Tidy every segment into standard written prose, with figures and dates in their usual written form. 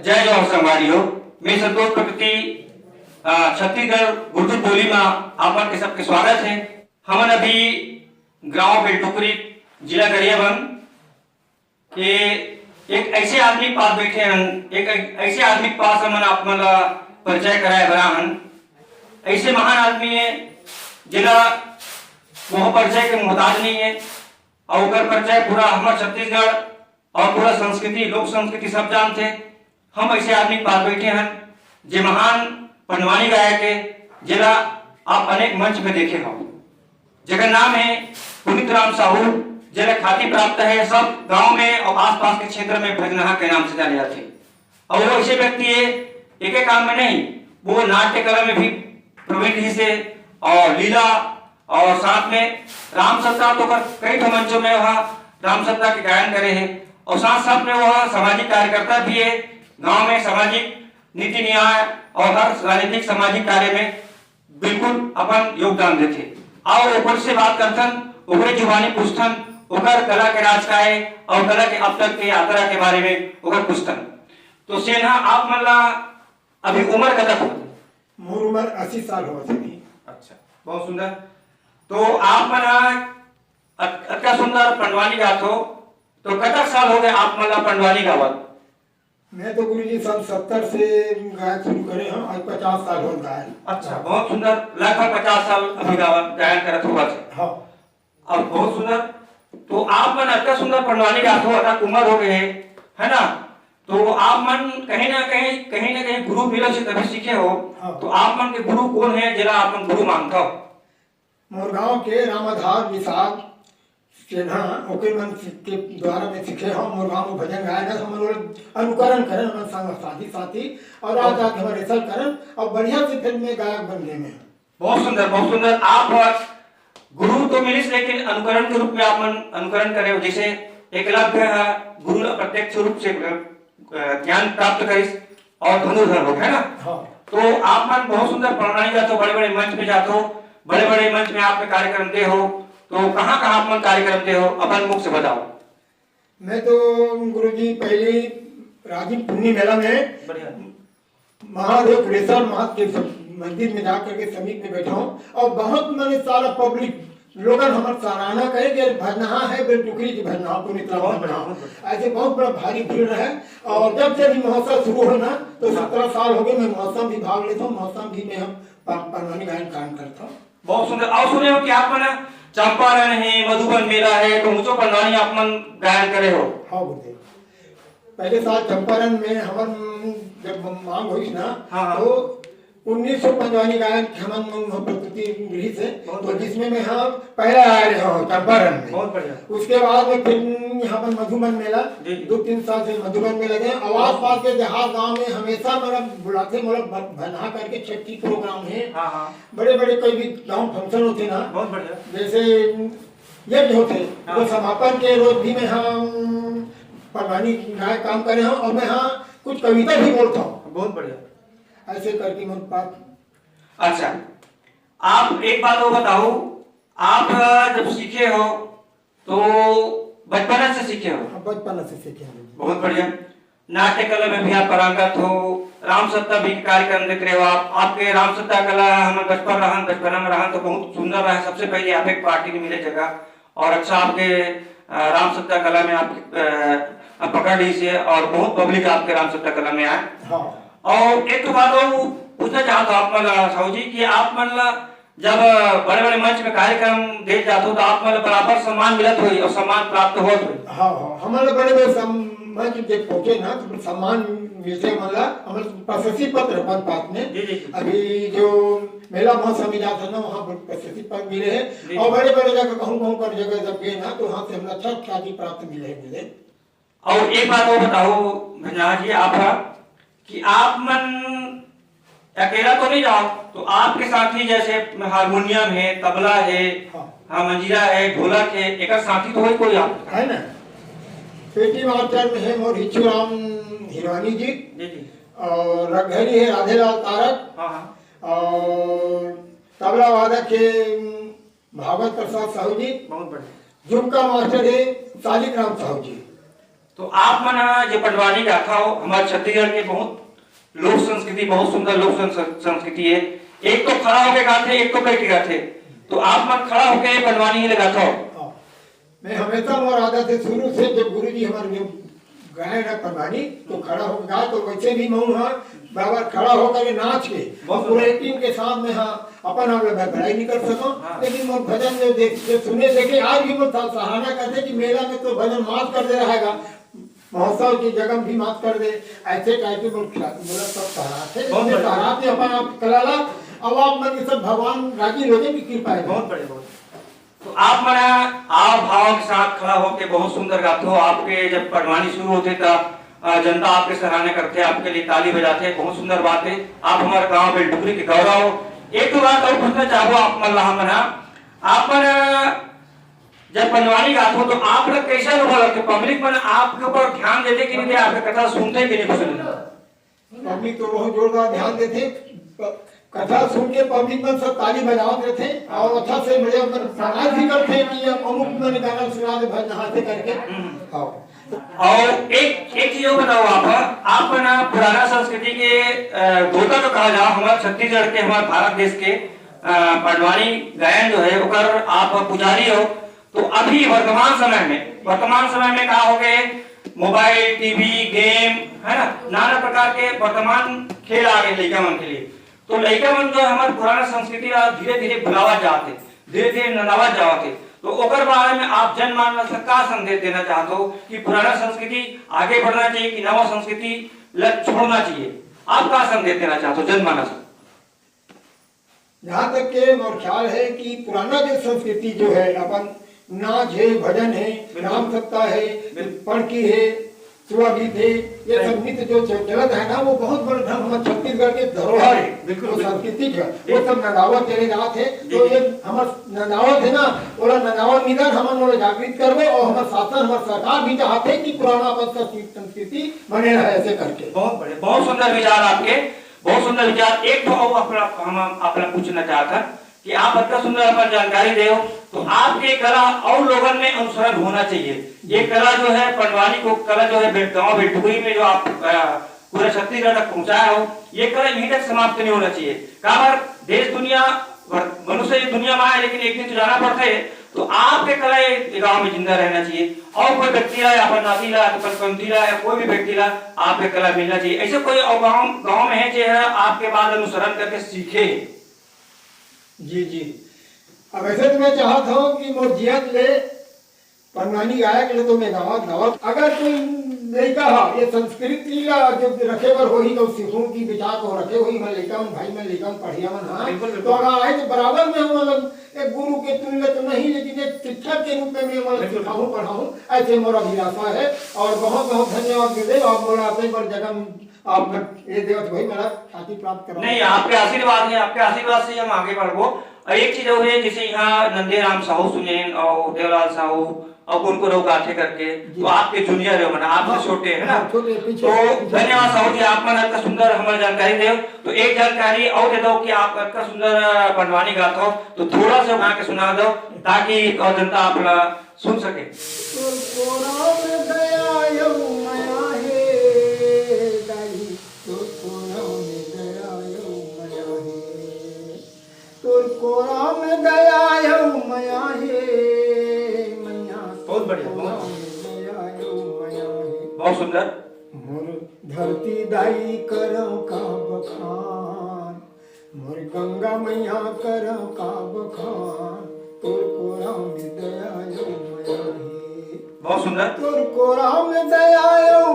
जय जवाहर संगवारियों, मैं संतोष प्रकृति छत्तीसगढ़ गुर्जर बोली में आपन के सबके स्वागत है। हमन अभी गांव बेलटुकरी जिला गरियाबंद के एक ऐसे आदमी पास बैठे हैं, एक ऐसे आदमी के पास हमन आपमन ला परिचय कराए बरा हन। ऐसे महान आदमी है जिला वह परिचय के मोहताज नहीं है और ओकर परिचय पूरा हमारे छत्तीसगढ़ और पूरा संस्कृति लोक संस्कृति सब जानते हैं। हम ऐसे आदमी के पास बैठे हैं जो महान पंडवानी गायक है जिला आप अनेक मंच में देखे हो, जगह नाम है पुनीत राम साहू, जिला ख्याति प्राप्त है सब गांव में और आसपास के क्षेत्र में भजनहा के नाम से जाने जाते। और वो ऐसे व्यक्ति है एक काम में नहीं, वो नाट्य कला में भी प्रवीण ही से और लीला और साथ में राम सत्ता तो कई तो मंचों में वह राम सत्ता के गायन करे हैं और साथ साथ में वह सामाजिक कार्यकर्ता भी है। गांव में सामाजिक नीति न्याय और हर राजनीतिक सामाजिक कार्य में बिल्कुल अपन योगदान देते। और ऊपर से बात करथन ओकरे जुबानी पूछथन ओकर कला के राज का है और कला के अब तक के यात्रा के बारे में ओकर पूछथन। तो सेना आप मन ला अभी उम्र कतक होत? मोर उम्र 80 साल होत है। अच्छा, बहुत सुंदर। तो आप मन अत्या सुंदर पंडवानी गात हो, तो कतक साल हो गए आप मन ला पंडवानी गावत? मैं तो गुरुजी सन 70 से गायन शुरू करे हैं, आज 50 साल हो गायन। अच्छा, बहुत सुंदर। लगभग 50 साल अभी गायन करत हुआ थे। हाँ, और बहुत सुंदर। तो आप मन अत्या सुंदर पंडवानी गात हो, अतक उम्र हो गए है ना? तो आप मन कहीं ना कहीं गुरु मिलो से तभी सीखे हो। हाँ। तो आप मन के गुरु कौन है जिला आप मन गुरु मानता हो? मोर गांव के रामाधार विशाल सेना ओके मन के द्वारा में सीखे हम। मोर गांव में भजन गायन है, हम लोग अनुकरण करें, हम संग साथी साथी और आज आज हमारे रिसर्च करें और बढ़िया से फिल्म में गायक बनने में। बहुत सुंदर, बहुत सुंदर। आप गुरु तो मिलिस लेकिन अनुकरण के रूप में आप मन अनुकरण करे हो, जैसे एकलव्य है गुरु प्रत्यक्ष रूप से ज्ञान प्राप्त करिस और धनुर्धर हो, है ना? हाँ। तो आप मन बहुत सुंदर पंडवानी गाते हो, बड़े बड़े मंच में जाते हो, बड़े बड़े मंच में आप कार्यक्रम दे हो। तो कहाँ कहाँ आप मन कार्यक्रम दे हो, अपन मुख से बताओ। मैं तो गुरुजी पहले राजीव पुन्नी मेला में महादेव पुरेश्वर महादेव के मंदिर में जाकर के समीप में बैठा हूँ और बहुत मैंने सारा पब्लिक लोगन हमारे सराहना करे कि भजनहा है बेलटुकरी की भजनहा पुनीत राम भजनहा, ऐसे बहुत बड़ा भारी भीड़ है। और जब से भी महोत्सव शुरू हो ना तो 17 साल हो गए मैं महोत्सव भी भाग लेता हूँ, महोत्सव भी में हम पंडवानी गायन काम करता हूँ। बहुत सुंदर। और सुने हो कि आप मन चंपारण है, मधुबन मेला है, तो मुझो पंडवानी आप मन गायन करे हो? हाँ बोलते पहले साल चंपारण में हम जब मांग हुई ना, हाँ। तो 1900 पंडवानी गायन हम प्रस्तुति मिली से, तो जिसमें मैं हम पहला आए रहे हो चंपारण में। बहुत बढ़िया। उसके बाद में फिर यहाँ पर मधुबन मेला 2-3 साल से मधुबन में लगे। आवाज पास के जहाज गाँव में हमेशा मतलब बुलाते मतलब भजनहा करके छठी प्रोग्राम है। हाँ। बड़े बड़े कोई भी गाँव फंक्शन होते ना, बहुत बढ़िया। जैसे यज्ञ होते तो समापन के रोज भी मैं हम पंडवानी गायक काम करे हूँ और मैं हाँ कुछ कविता भी बोलता हूँ। बहुत बढ़िया। ऐसे करके मेरे पास। अच्छा, आप एक बात और बताओ, आप जब सीखे हो तो बचपन से सीखे हो? बचपन से सीखे हैं। बहुत बढ़िया। नाट्य कला में भी आप पारंगत हो, राम सत्ता भी कार्यक्रम देख रहे हो आप। आपके राम सत्ता कला हम बचपन में रहन तो बहुत सुंदर रहा। सबसे पहले आप एक पार्टी में मिले जगह और अच्छा आपके राम सत्ता कला में आप पकड़ ली से और बहुत पब्लिक आपके राम सत्ता कला में आए। हाँ। और एक बात और पूछना चाहता हूँ आप मन साहू जी कि आप मन जब बड़े बड़े मंच में कार्यक्रम दे जाते हो तो आप मन बराबर सम्मान मिलत हुई और सम्मान प्राप्त होत हुई? हाँ हाँ, हमारे बड़े बड़े मंच जब पहुंचे ना तो सम्मान मिलते मतलब हमारे प्रशस्ति पत्र पास में। अभी जो मेला महोत्सव में जाता ना वहाँ प्रशस्ति पत्र मिले हैं और बड़े बड़े जगह कहूँ कर जगह जब गए ना तो वहाँ से हमें अच्छा ख्याति प्राप्त मिले। और एक बात और बताओ भंजनहा जी आप कि आप मन अकेला तो नहीं जाओ, तो आपके साथी जैसे हारमोनियम है, तबला है, हाँ मंजीरा है, ढोलक है, एक साथी तो कोई आप है ना? पेटी मास्टर में है मोर हिचुराम हिरवानी जी और रघरी है राधेलाल तारक। हाँ। और तबला वादक है भागवत प्रसाद साहू जी। बहुत बढ़िया। झुमका मास्टर है सालिक राम साहू जी। तो आप मन जो पटवानी गाथा हो हमारे छत्तीसगढ़ के बहुत लोक संस्कृति, बहुत सुंदर लोक संस्कृति है। एक तो खड़ा होके गाते, एक तो बैठ के गाते। तो आप मन खड़ा होके पटवानी ही लगाता हो। मैं हमेशा मोर आदत है शुरू से, जब गुरु जी हमारे जो गाए ना पटवानी तो खड़ा होकर गा, तो वैसे भी मैं वहाँ बराबर खड़ा होकर के नाच के पूरे टीम के साथ में अपन हम बड़ाई नहीं कर सको। लेकिन वो भजन जो सुने देखे आज भी वो सराहना करते कि मेला में तो भजन माफ कर दे रहेगा, महोत्सव की जगह भी माफ कर दे, ऐसे टाइप के बोला सब सराहते अपन आप कलाला। अब आप मन सब भगवान राजी लोगे की कृपा है। बहुत बड़े बहुत। तो आप मना आप भाव के साथ खड़ा होकर बहुत सुंदर गाते हो। आपके जब पटवानी शुरू होते तब जनता आपके सराहना करते, आपके लिए ताली बजाते, बहुत सुंदर बात है। आप हमारे गांव बेलटुकरी के गौरव हो। एक तो बात और पूछना चाहो आप मल्लाह मना, आप जब पटवानी गाते हो तो आप लोग कैसा अनुभव रखते? पब्लिक मन आपके ऊपर ध्यान देते कि नहीं, आपके कथा सुनते कि नहीं पसंद? पब्लिक तो बहुत जोरदार ध्यान देते, कथा सुन के पब्लिक में सब ताली बजाते थे और अच्छा से बड़े प्रणाम भी करते कि अमुक मैंने गाना सुना दे भजन हाथे करके। और एक चीज बताओ आप ना पुराना संस्कृति के गोता जो कहा जाओ हमारे छत्तीसगढ़ के, हमारे भारत देश के पटवानी गायन जो है उकर आप पुजारी हो। तो अभी वर्तमान समय में कहा हो गए मोबाइल, टीवी, गेम है ना, नाना प्रकार के वर्तमान खेल आ गए लड़का मन के लिए। तो लड़का मन जो हमारे पुराना संस्कृति धीरे धीरे भुलावा जाते, धीरे धीरे नदावा जाते। तो ओकर बारे में आप जनमानस का क्या संदेश देना चाहते हो कि पुराना संस्कृति आगे बढ़ना चाहिए कि नवा संस्कृति छोड़ना चाहिए? आप क्या संदेश देना चाहते हो जनमानस? यहाँ तक के मोर ख्याल है कि पुराना जो संस्कृति जो है अपन नाच है, भजन है, राम सप्ताह है, पढ़की है, सुहागीत है, ये सब नृत्य जो चलत है ना वो बहुत बड़ा ढंग हमारे छत्तीसगढ़ के धरोहर है, बिल्कुल सांस्कृतिक है। वो सब नदावत चले जाते हैं। तो ये हमारे नदावत है ना, बोला नदावत निधन हम लोग जागृत करवे और हमारे शासन हमारे सरकार भी चाहते हैं कि पुराना अपन संस्कृति बने रहे ऐसे करके। बहुत बड़े, बहुत सुंदर विचार आपके, बहुत सुंदर विचार। एक तो हम अपना पूछना चाहता कि आप इतना सुंदर अपन जानकारी दे हो, तो आपके कला और लोगों में अनुसरण होना चाहिए। ये कला जो है पटवानी को कला जो है गाँव बेलटुकरी में जो आप पूरे छत्तीसगढ़ तक पहुंचाया हो, ये कला यहीं तक समाप्त नहीं होना चाहिए। काबर देश दुनिया मनुष्य दुनिया में है लेकिन एक दिन तो जाना पड़ता है। तो आपके कला गाँव में जिंदा रहना चाहिए और कोई व्यक्ति ला अपन नाती ला पंथी ला या कोई भी व्यक्ति ला आपके कला मिलना चाहिए। ऐसे कोई और गाँव में है जो है आपके बाद अनुसरण करके सीखे। जी जी, अब ऐसे तो मैं चाहता हूँ कि मोर जियत ले पटवानी गायक ले तो मैं गावत अगर कोई लड़का है ये संस्कृति ला जो रखे बर होही तो सीखूं की विचार को रखे होही मैं लड़का मन भाई मैं लड़का मन पढ़िया मन हां तो अगर आए तो बराबर में हम लोग एक गुरु के तुल्य तो नहीं लेकिन एक शिक्षक के रूप में मैं मतलब सिखाऊं पढ़ाऊं, ऐसे मोरा अभिलाषा है। और बहुत बहुत धन्यवाद देवे और मोरा अपने पर जगह आप ये देवत भाई मेरा ख्याति प्राप्त करा। नहीं, आपके आशीर्वाद है, आपके आशीर्वाद से हम आगे बढ़बो। और एक चीज और है जैसे यहाँ नंदेराम साहू सुनेन और देवलाल साहू और उनको लोग गाथे करके तो आपके जूनियर है मना आपसे छोटे है ना। तो धन्यवाद साहू जी, आप मन इतना सुंदर हमारी जानकारी दे। तो एक जानकारी और दे दो कि आप इतना सुंदर पटवानी गाते हो तो थोड़ा सा गा के सुना दो ताकि और जनता आप सुन सके। कोरा में गया मया है मैया, बहुत बढ़िया, बहुत सुंदर। मोर धरती दाई करो का बखान, मोर गंगा मैया करो का बखान, तोर कोरा में दया मया है। बहुत सुंदर। तोर कोरा में दया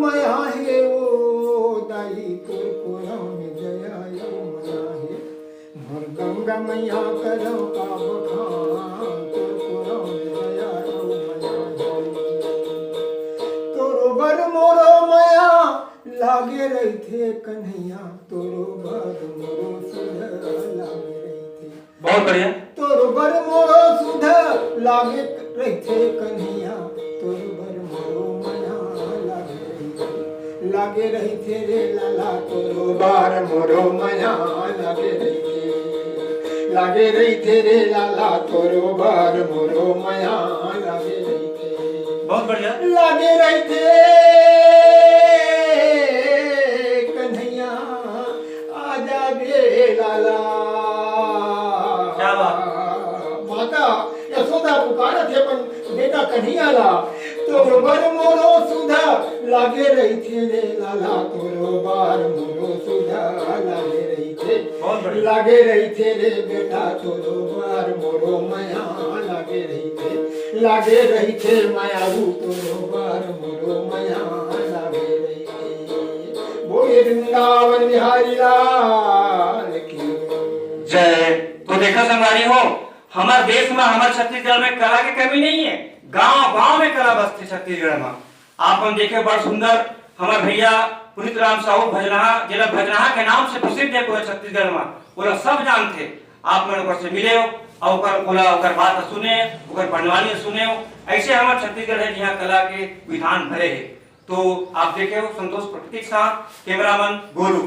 मया है ओ दाई, तोर कोरा में दया मया है। मोर गंगा मैया करो का बखान, तोर कोरा में दया मया है। तोरो बर मोरो मया लागे रहते कन्हैया, तोरो बर मोरो सुध लागे रहते। बहुत बढ़िया। तोरो बर मोरो सुध लागे रहते कन्हैया, तोरो बर मोरो मया लागे रहते रे लाला, तोरो बर मोरो मया लागे रहते रे लाला, तोरो बर मोरो मया लागे रहते। बहुत बढ़िया। लागे रहते बारह थे अपन बेटा कन्हैया ला तो बर मोरो सुधा लागे रही थे रे लाला तोरो बार मोरो सुधा लागे रही थे लागे रही थे रे बेटा तोरो बार मोरो माया लागे रही थे माया रू तोरो बार मोरो माया लागे रही थे। बोले वृंदावन बिहारी लाल की जय। तो देखा संगवारी हो, हमारे देश में हमारे छत्तीसगढ़ में कला की कमी नहीं है। गांव गांव में कला बसती छत्तीसगढ़ में। आप हम देखे बड़ा सुंदर हमारे भैया पुनीत राम साहू भजनहा जिला भजनहा के नाम से प्रसिद्ध है पूरे छत्तीसगढ़ में, पूरा सब जानते। आप मेरे ऊपर से मिले हो और ओकर बात सुने, ओकर पढ़वानी सुने हो। ऐसे हमारे छत्तीसगढ़ है जहाँ कला के विधान भरे है। तो आप देखे हो संतोष प्रकृति के साथ कैमरामैन गोलू।